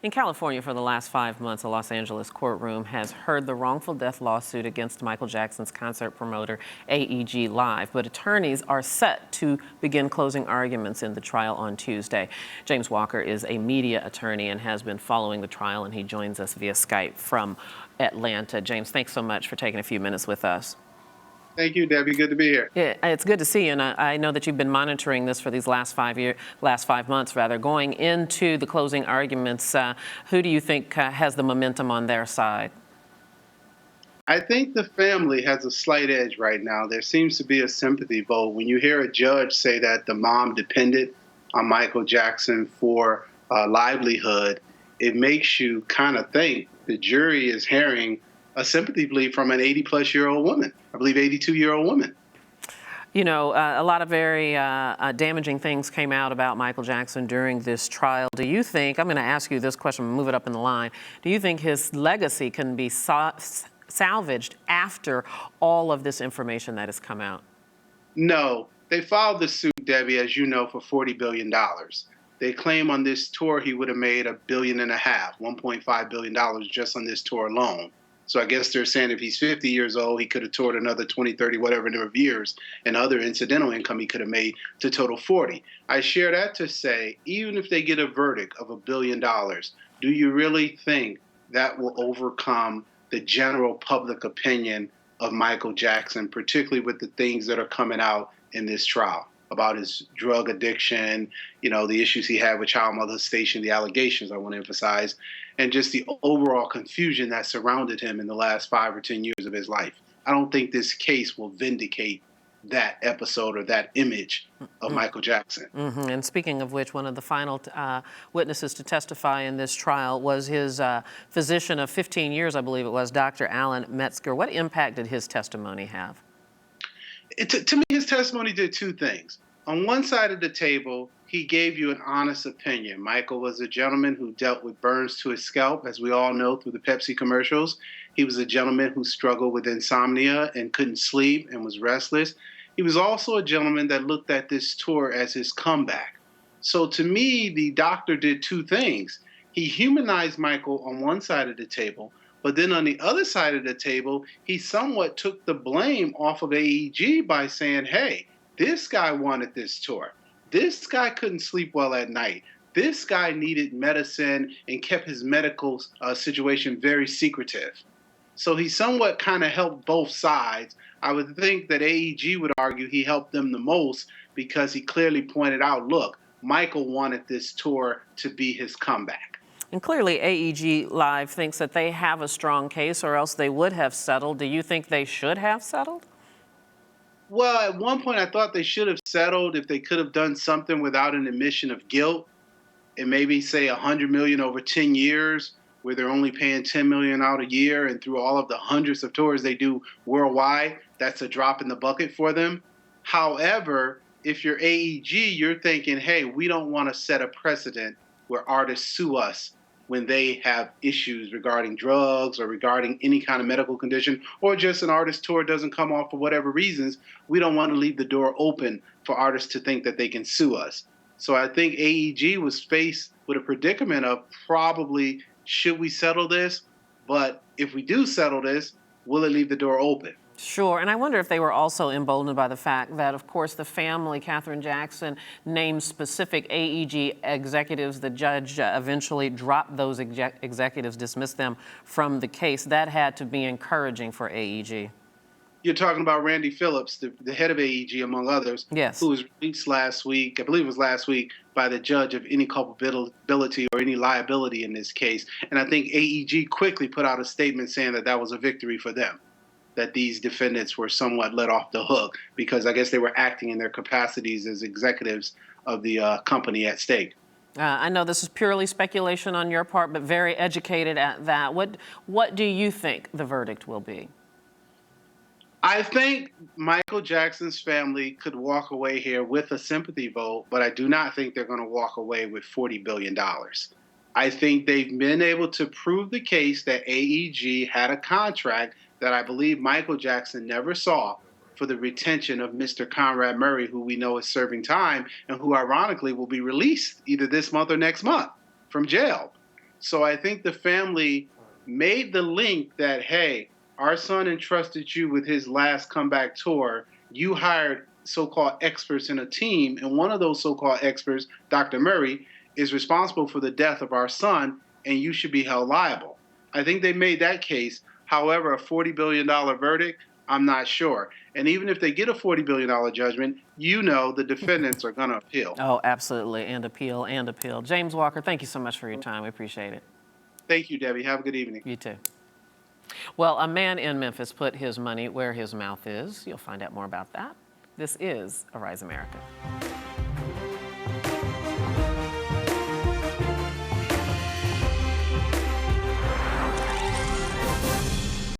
In California, for the last 5 months, a Los Angeles courtroom has heard the wrongful death lawsuit against Michael Jackson's concert promoter, AEG Live. But attorneys are set to begin closing arguments in the trial on Tuesday. James Walker is a media attorney and has been following the trial, and he joins us via Skype from Atlanta. James, thanks so much for taking a few minutes with us. Thank you, Debbie. Good to be here. Yeah, it's good to see you, and I know that you've been monitoring this for these last 5 months, rather. Going into the closing arguments, who do you think has the momentum on their side? I think the family has a slight edge right now. There seems to be a sympathy vote. When you hear a judge say that the mom depended on Michael Jackson for a livelihood, it makes you kind of think the jury is hearing a sympathy plea from an 80-plus-year-old woman, I believe 82-year-old woman. You know, a lot of very damaging things came out about Michael Jackson during this trial. Do you think, I'm going to ask you this question, move it up in the line, do you think his legacy can be salvaged after all of this information that has come out? No. They filed the suit, Debbie, as you know, for $40 billion. They claim on this tour he would have made $1.5 billion, $1.5 billion just on this tour alone. So I guess they're saying if he's 50 years old, he could have toured another 20, 30, whatever number of years, and other incidental income he could have made to total 40. I share that to say, even if they get a verdict of $1 billion, do you really think that will overcome the general public opinion of Michael Jackson, particularly with the things that are coming out in this trial about his drug addiction, you know, the issues he had with child molestation, the allegations I want to emphasize, and just the overall confusion that surrounded him in the last 5 or 10 years of his life. I don't think this case will vindicate that episode or that image of Michael Jackson. Mm-hmm. And speaking of which, one of the final witnesses to testify in this trial was his physician of 15 years, I believe it was, Dr. Alan Metzger. What impact did his testimony have? To me, his testimony did two things. On one side of the table, he gave you an honest opinion. Michael was a gentleman who dealt with burns to his scalp, as we all know through the Pepsi commercials. He was a gentleman who struggled with insomnia and couldn't sleep and was restless. He was also a gentleman that looked at this tour as his comeback. So to me, the doctor did two things. He humanized Michael on one side of the table, but then on the other side of the table, he somewhat took the blame off of AEG by saying, hey, this guy wanted this tour. This guy couldn't sleep well at night. This guy needed medicine and kept his medical situation very secretive. So he somewhat kind of helped both sides. I would think that AEG would argue he helped them the most because he clearly pointed out, look, Michael wanted this tour to be his comeback. And clearly AEG Live thinks that they have a strong case, or else they would have settled. Do you think they should have settled? Well, at one point I thought they should have settled if they could have done something without an admission of guilt, and maybe say $100 million over 10 years, where they're only paying $10 million out a year, and through all of the hundreds of tours they do worldwide, that's a drop in the bucket for them. However, if you're AEG, you're thinking, hey, we don't want to set a precedent where artists sue us when they have issues regarding drugs or regarding any kind of medical condition, or just an artist tour doesn't come off for whatever reasons. We don't want to leave the door open for artists to think that they can sue us. So I think AEG was faced with a predicament of probably, should we settle this? But if we do settle this, will it leave the door open? Sure, and I wonder if they were also emboldened by the fact that, of course, the family, Catherine Jackson, named specific AEG executives. The judge eventually dropped those executives, dismissed them from the case. That had to be encouraging for AEG. You're talking about Randy Phillips, the head of AEG, among others, yes, who was released last week, I believe it was last week, by the judge of any culpability or any liability in this case. And I think AEG quickly put out a statement saying that that was a victory for them, that these defendants were somewhat let off the hook because I guess they were acting in their capacities as executives of the company at stake. I know this is purely speculation on your part, but very educated at that. What do you think the verdict will be? I think Michael Jackson's family could walk away here with a sympathy vote, but I do not think they're going to walk away with $40 billion. I think they've been able to prove the case that AEG had a contract that I believe Michael Jackson never saw for the retention of Mr. Conrad Murray, who we know is serving time and who ironically will be released either this month or next month from jail. So I think the family made the link that, hey, our son entrusted you with his last comeback tour. You hired so-called experts in a team, and one of those so-called experts, Dr. Murray, is responsible for the death of our son, and you should be held liable. I think they made that case. However, a $40 billion verdict, I'm not sure. And even if they get a $40 billion judgment, the defendants are going to appeal. Oh, absolutely, and appeal, and appeal. James Walker, thank you so much for your time. We appreciate it. Thank you, Debbie. Have a good evening. You too. Well, a man in Memphis put his money where his mouth is. You'll find out more about that. This is Arise America.